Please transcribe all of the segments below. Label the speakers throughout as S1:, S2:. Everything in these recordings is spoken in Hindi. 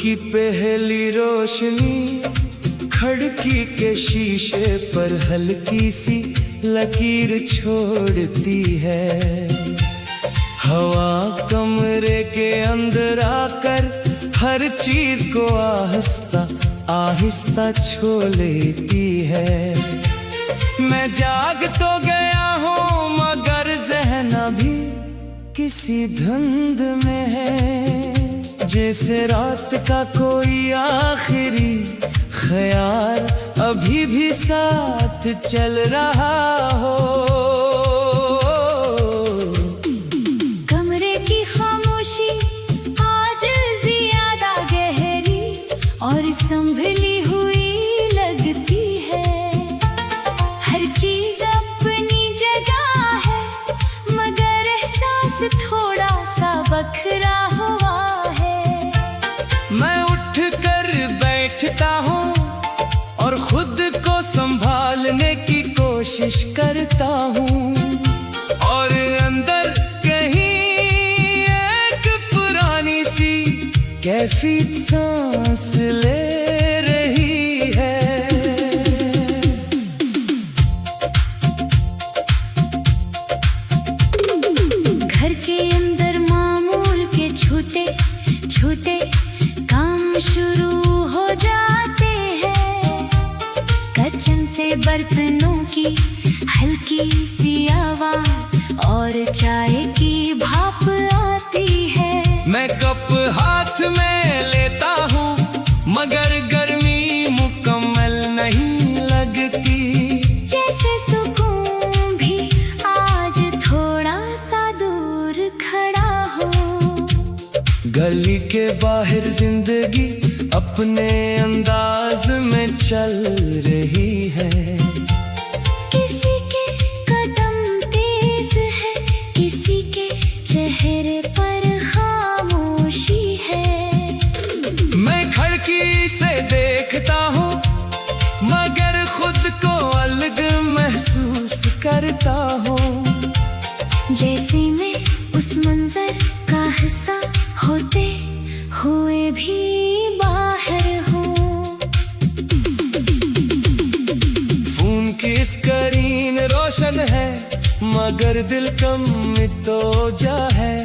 S1: की पहली रोशनी खिड़की के शीशे पर हल्की सी लकीर छोड़ती है। हवा कमरे के अंदर आकर हर चीज को आहिस्ता आहिस्ता छू लेती है। मैं जाग तो गया हूँ मगर ज़हन अभी किसी धुंध में है। जैसे रात का कोई आखिरी ख्याल अभी भी साथ चल रहा हो।
S2: कमरे की खामोशी आज ज्यादा गहरी और संभली हुई लगती है। हर चीज अपनी जगह है मगर एहसास थोड़ा सा बखरा हुआ है।
S1: मैं उठ कर बैठता हूँ और खुद को संभालने की कोशिश करता हूँ, और अंदर कहीं एक पुरानी सी कैफियत सांस ले रही है।
S2: घर के अंदर मामूल के छोटे छोटे काम शुरू हो जाते हैं। किचन से बर्तनों की हल्की सी आवाज और चाय की भाप आती है।
S1: मैं कप हाथ में लेता हूँ मगर गर्मी मुकम्मल नहीं लगती।
S2: जैसे सुकून भी आज थोड़ा सा दूर खड़ा हो।
S1: गली के बाहर जिंदगी अपने अंदाज में चल रही है।
S2: किसी के कदम तेज है, किसी के चेहरे पर खामोशी है।
S1: मैं खिड़की से देखता हूँ मगर खुद को अलग महसूस करता हूँ।
S2: जैसे मैं उस मंजर का हिस्सा होते हुए भी बाहर हूँ।
S1: फोन की स्क्रीन रोशन है मगर दिल कम तो जा है।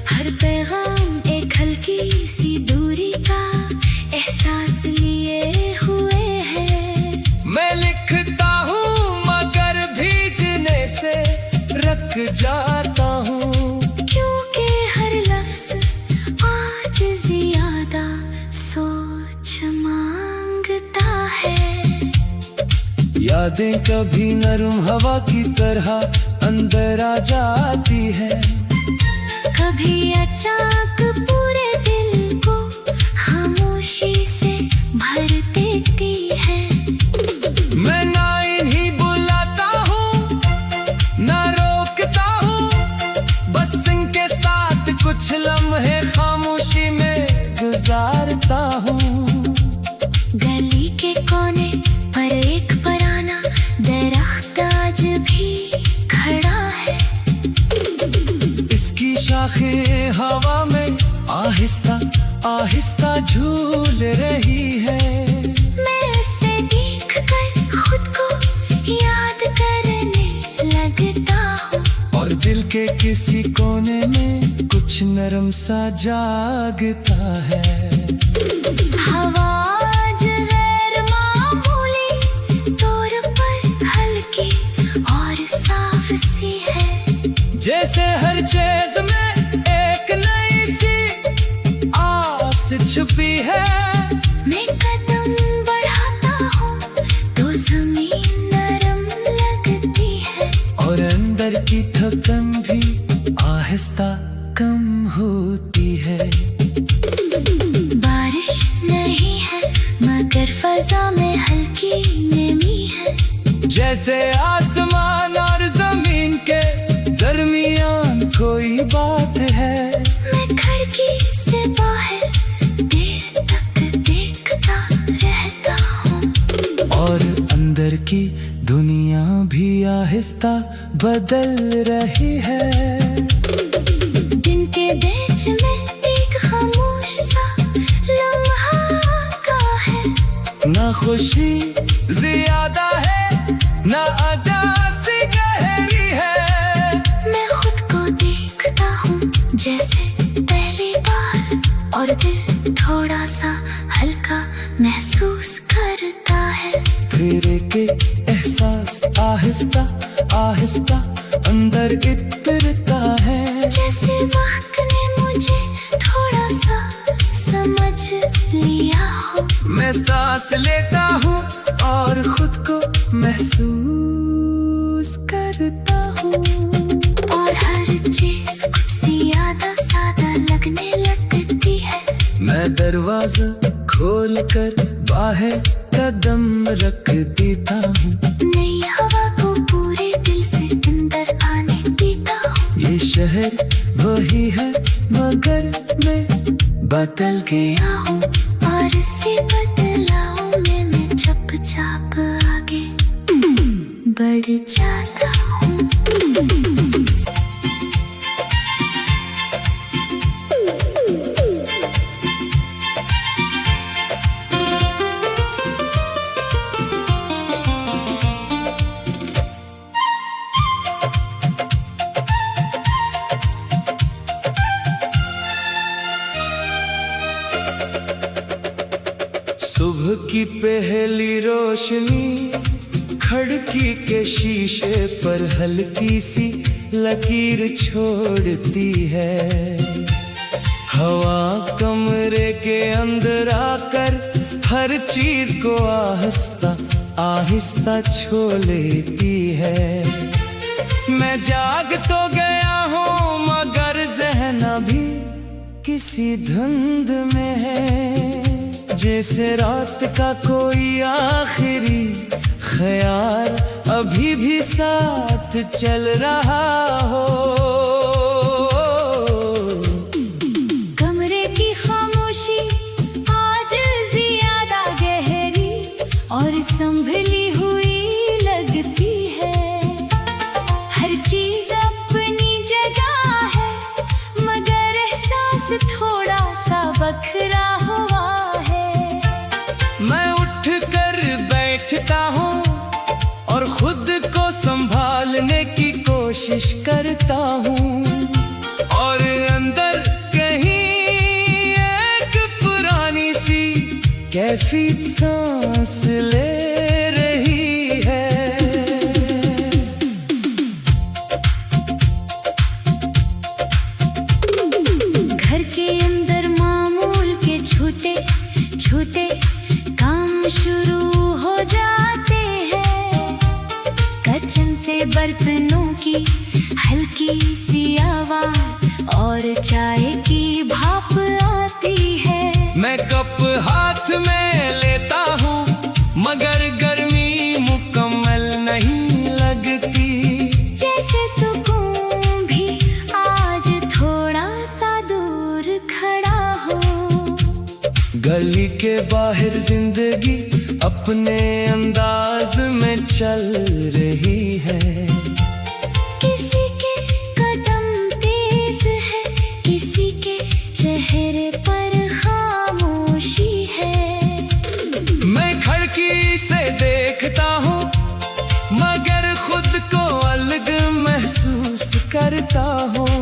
S2: हर पैगाम एक हल्की सी दूरी का एहसास लिए हुए है।
S1: मैं लिखता हूँ मगर भीजने से रख जाता हूँ,
S2: क्योंकि हर लफ्ज आज ज्यादा सोच मांगता है।
S1: यादें कभी नरम हवा की तरह अंदर आ जाती है।
S2: कभी अचानक पूरे दिल को खामोशी से भर देती है।
S1: मैं ना इन्हीं बुलाता हूँ ना रोकता हूँ, बस इनके साथ कुछ लम्हे खामोशी में गुजारता हूँ।
S2: गली के कोने पर एक पुराना दरख्त आज भी खड़ा है।
S1: इसकी शाखें हवा में आहिस्ता आहिस्ता झूल रही है।
S2: मैं उसे देखकर खुद को याद करने लगता हूँ,
S1: और दिल के किसी कोने में कुछ नरम सा जागता है।
S2: हवा आज गैर मामूली तौर पर हल्की और साफ सी है।
S1: जैसे हर चीज में एक नई सी आस छुपी है।
S2: मैं कदम बढ़ाता हूँ तो जमीन नरम लगती है,
S1: और अंदर की थकन भी आहिस्ता कम होती है।
S2: बारिश नहीं है मगर फजा में हल्की नमी है।
S1: जैसे आसमान और जमीन के दरमियान कोई बात है।
S2: मैं खिड़की से बाहर देर तक देखता रहता हूँ,
S1: और अंदर की दुनिया भी आहिस्ता बदल रही है।
S2: दिन के बीच में एक खामोश सा लम्हा
S1: खुशी ज्यादा है ना अदासी गहरी है।
S2: मैं खुद को देखता हूँ जैसे पहली बार, और दिल थोड़ा सा हल्का महसूस करता है।
S1: फिर एक एहसास आहिस्ता आहिस्ता अंदर इतरता है।
S2: जैसे वक्त ने मुझे थोड़ा सा समझ लिया हो।
S1: मैं सांस लेता हूँ और खुद को महसूस करता हूँ,
S2: और हर चीज कुछ ज्यादा सादा लगने लगती है।
S1: मैं दरवाजा खोलकर बाहर कदम रख देता हूँ।
S2: नई हवा को पूरे दिल से अंदर आने देता हूँ।
S1: ये शहर वही है मगर मैं बदल गया हूँ।
S2: और इसी बदलाव में मैं चुपचाप आगे बढ़ जाता हूँ।
S1: सुबह की पहली रोशनी खिड़की के शीशे पर हल्की सी लकीर छोड़ती है। हवा कमरे के अंदर आकर हर चीज को आहिस्ता आहिस्ता छू लेती है। मैं जाग तो गया हूँ मगर ज़हन अभी किसी धुंध में है। जैसे रात का कोई आखिरी ख्याल अभी भी साथ चल रहा हो।
S2: कमरे की खामोशी आज ज्यादा गहरी और संभली हुई लगती है। हर चीज अपनी जगह है मगर एहसास थोड़ा सा बखरा हुआ है।
S1: मैं उठ कर बैठता हूँ और खुद को संभालने की कोशिश करता हूँ, और अंदर कहीं एक पुरानी सी कैफियत सांस ले रही है।
S2: घर के अंदर मामूल के छोटे छोटे काम शुरू हो जाते हैं। किचन से बर्तनों की हल्की सी आवाज और चाय की भाप आती है।
S1: मैं कप हाथ में लेता हूँ मगर गर्मी मुकम्मल नहीं लगती।
S2: जैसे सुकून भी आज थोड़ा सा दूर खड़ा हो।
S1: गली के बाहर जिंदगी अपने अंदाज में चल रही है।
S2: किसी के कदम तेज है, किसी के चेहरे पर खामोशी है।
S1: मैं खिड़की से देखता हूँ मगर खुद को अलग महसूस करता हूँ।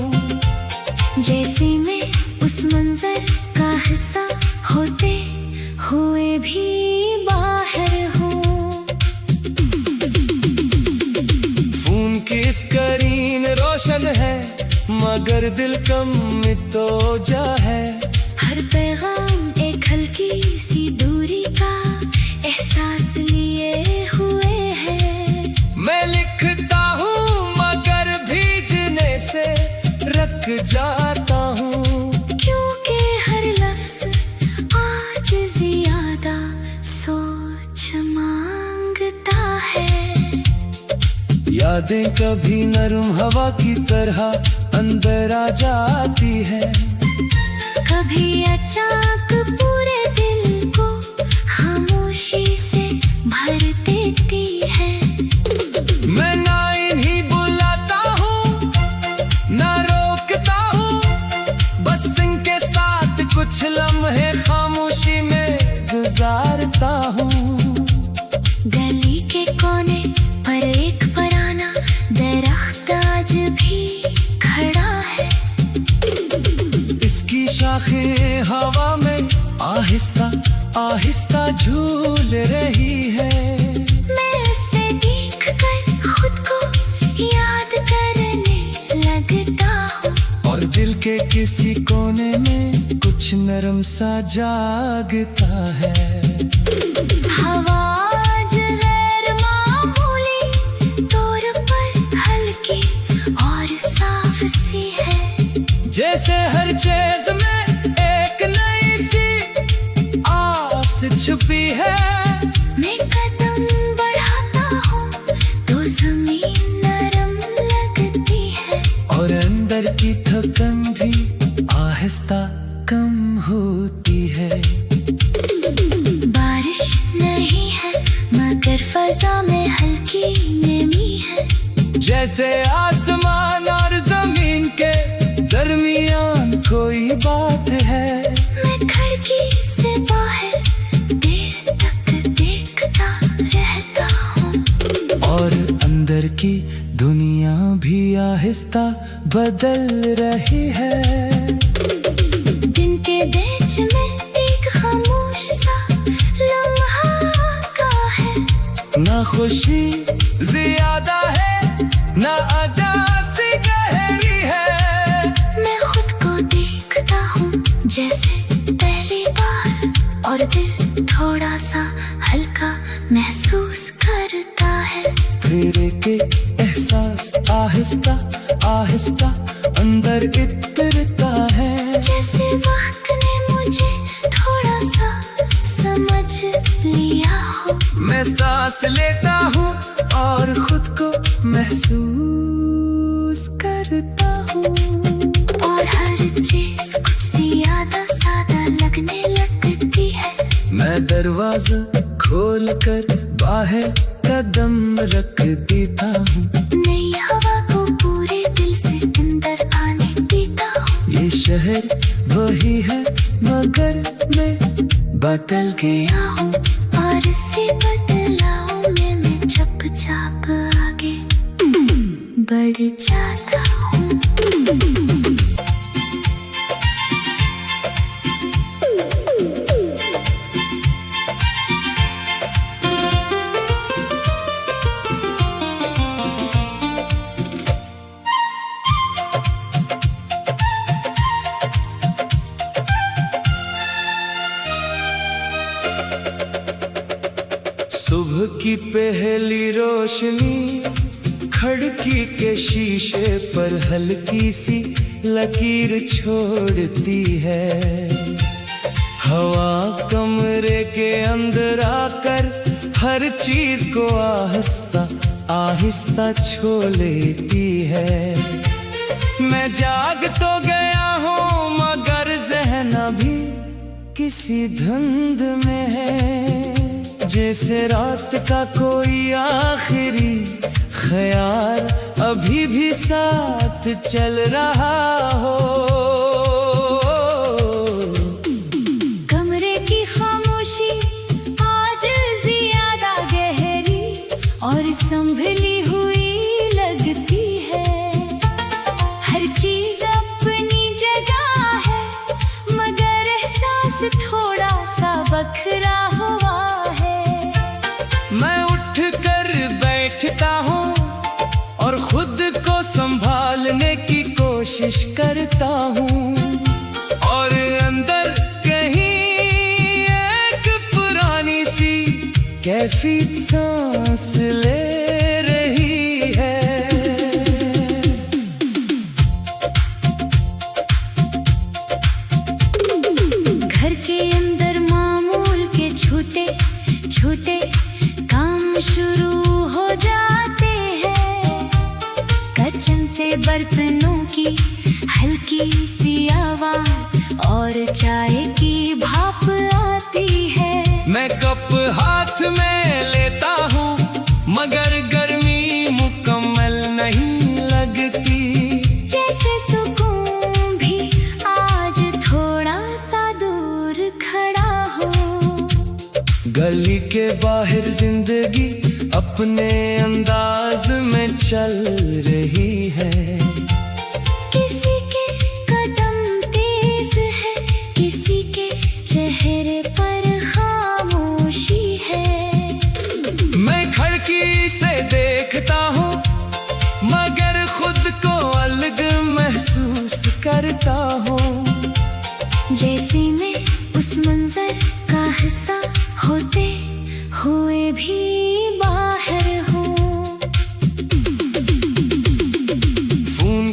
S2: जैसे मैं उस मंजर का हिस्सा होते हुए भी बाहर हूँ।
S1: फोन की स्क्रीन रोशन है मगर दिल कम तो जा है।
S2: हर पैगाम एक हल्की सी दूरी का एहसास लिए हुए है।
S1: मैं लिखता हूँ मगर भीजने से रख जाता हूँ,
S2: क्योंकि हर लफ्ज आज ज्यादा सोच मांगता है।
S1: यादें कभी नरम हवा की तरह अंदर आ जाती है।
S2: कभी अचानक पूरे दिल को खामोशी से भर देती है।
S1: मैं ना इन्हीं बुलाता हूँ ना रोकता हूँ, बस इनके साथ कुछ लम्हे खामोशी में गुजारता हूँ। आहिस्ता झूल रही है।
S2: मैं उसे देख कर खुद को याद करने लगता हूँ,
S1: और दिल के किसी कोने में कुछ नरम सा जागता है।
S2: हवा आज गैर मामूली तौर पर हल्की और साफ सी है,
S1: जैसे हर चीज में एक नई सी आस छुपी है।
S2: मैं कदम बढ़ाता हूँ तो जमीन नरम लगती है,
S1: और अंदर की थकन भी आहिस्ता कम होती है।
S2: बारिश नहीं है मगर फजा में हल्की नमी है,
S1: जैसे आसमान और जमीन के दरमियान कोई बात है।
S2: मैं खिड़की से बाहर देर तक देखता रहता हूँ,
S1: और अंदर की दुनिया भी आहिस्ता बदल रही है।
S2: दिन के बीच में एक खामोश सा लम्हा का है,
S1: ना खुशी ज्यादा है ना अदासी गहरी है।
S2: मैं खुद को देखता हूँ जैसे पहली बार, और दिल थोड़ा सा हल्का महसूस करता है।
S1: फिर एक एहसास आहिस्ता आहिस्ता अंदर इतरता है,
S2: जैसे वक्त ने मुझे थोड़ा सा समझ लिया हो।
S1: मैं सांस लेता हूँ और खुद को महसूस करता हूँ,
S2: और हर चीज कुछ ज्यादा सादा लगने लगती है।
S1: मैं दरवाजा खोल कर बाहर कदम रख देता हूँ।
S2: नई हवा को पूरे दिल से अंदर आने देता हूँ।
S1: ये शहर वही है मगर मैं बदल गया हूँ,
S2: और इसी बदलाव में मैं चुपचाप आगे बढ़ जाता हूँ।
S1: सुबह की पहली रोशनी खिड़की के शीशे पर हल्की सी लकीर छोड़ती है। हवा कमरे के अंदर आकर हर चीज को आहिस्ता आहिस्ता छू लेती है। मैं जाग तो गया हूँ मगर जहन अभी किसी धुंध में है, जैसे रात का कोई आखिरी ख्याल अभी भी साथ चल रहा हो।
S2: कमरे की खामोशी आज ज्यादा गहरी और संभली हुई लगती है। हर चीज अपनी जगह है मगर एहसास थोड़ा सा बखरा हुआ है।
S1: मैं उठ कर बैठता हूँ और खुद को संभालने की कोशिश करता हूँ, और अंदर कहीं एक पुरानी सी कैफियत सांस ले रही है।
S2: घर के अंदर मामूल के छोटे छोटे काम शुरू हो जाते हैं। किचन से बर्तनों की हल्की सी आवाज और चाय की भाप आती है।
S1: मैं कप हाथ में लेता हूँ मगर गर्मी मुकम्मल नहीं लगती,
S2: जैसे सुकून भी आज थोड़ा सा दूर खड़ा हो।
S1: गली के बाहर जिंदगी अपने अंदाज में चल रही है।
S2: किसी के कदम तेज है, किसी के चेहरे पर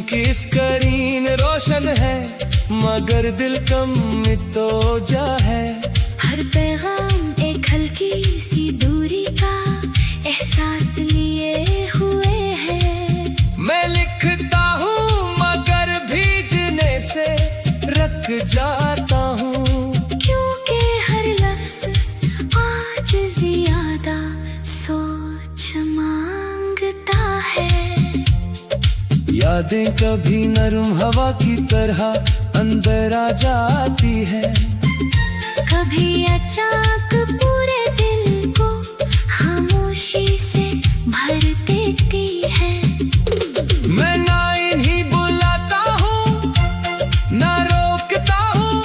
S1: की स्क्रीन रोशन है मगर दिल कम मितोजा है।
S2: हर पैगाम एक हल्की सी दूरी का एहसास लिए हुए है।
S1: मैं लिखता हूँ मगर भीजने से रख जाता हूँ,
S2: क्योंकि हर लफ्ज आज ज्यादा सोच मांगता है।
S1: यादें कभी नरम हवा की तरह अंदर आ जाती है,
S2: कभी अचानक पूरे दिल को खामोशी से भर देती है।
S1: मैं ना इन्हीं बुलाता हूँ ना रोकता हूँ,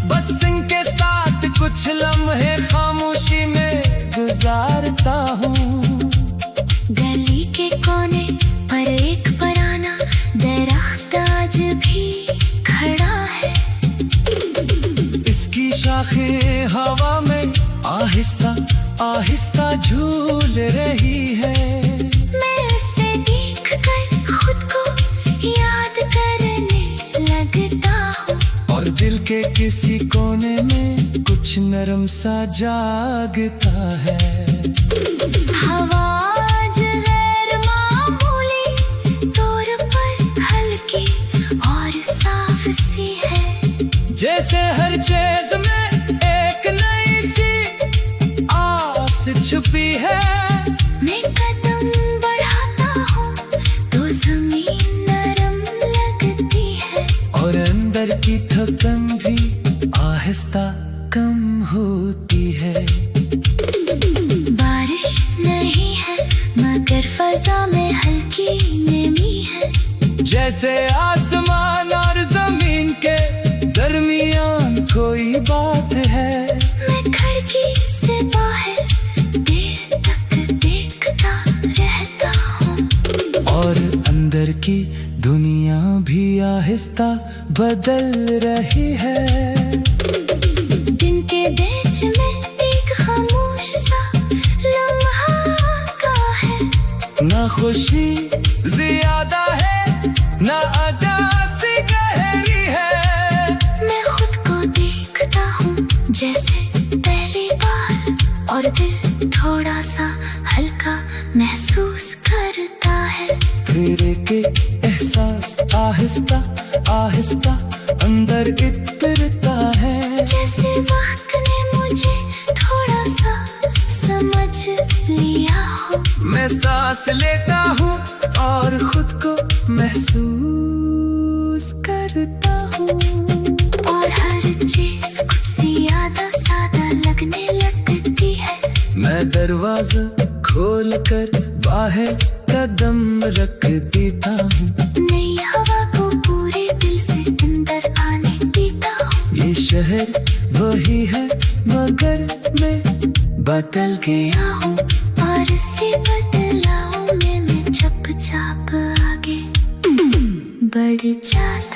S1: बस इनके साथ कुछ लम्हे खामोशी में गुजारता हूँ।
S2: गली के कोने पर एक पुराना दरख्त आज भी खड़ा है।
S1: इसकी शाखें हवा में आहिस्ता आहिस्ता झूल रही है।
S2: मैं इसे देखकर खुद को याद करने लगता हूँ,
S1: और दिल के किसी कोने में कुछ नरम सा जागता है।
S2: हवा आज गैर मामूली तौर पर हल्की और साफ सी है।
S1: जैसे हर चीज में एक नई सी आस छुपी है।
S2: मैं कदम बढ़ाता हूँ तो जमीन नरम लगती है,
S1: और अंदर की थकन भी आहिस्ता कम होती है।
S2: बारिश नहीं है मगर फजा में हल्की नमी है।
S1: जैसे आसमान और जमीन के दरमियान कोई बात है।
S2: मैं खिड़की से बाहर देर तक देखता रहता हूँ,
S1: और अंदर की दुनिया भी आहिस्ता बदल रही है।
S2: दिन के बीच में एक खामोश सा लम्हा का है।
S1: ना खुशी ज्यादा है ना अदासी गहरी है।
S2: मैं खुद को देखता हूँ जैसे पहली बार, और दिल थोड़ा सा हल्का महसूस करता है।
S1: फिर एक एहसास आहिस्ता आहिस्ता अंदर इतरता है।
S2: जैसे वक्त ने मुझे थोड़ा सा समझ लिया हो।
S1: मैं सांस लेता हूँ और खुद को महसूस करता हूँ,
S2: और हर चीज कुछ ज्यादा सादा लगने लगती है।
S1: मैं दरवाजा खोल कर बाहर कदम रख देता हूँ।
S2: नई हवा को पूरे दिल से अंदर आने देता हूँ।
S1: ये शहर वही है मगर मैं बदल गया हूँ,
S2: और इसी बदलाव में मैं चुपचाप आगे बढ़ जाता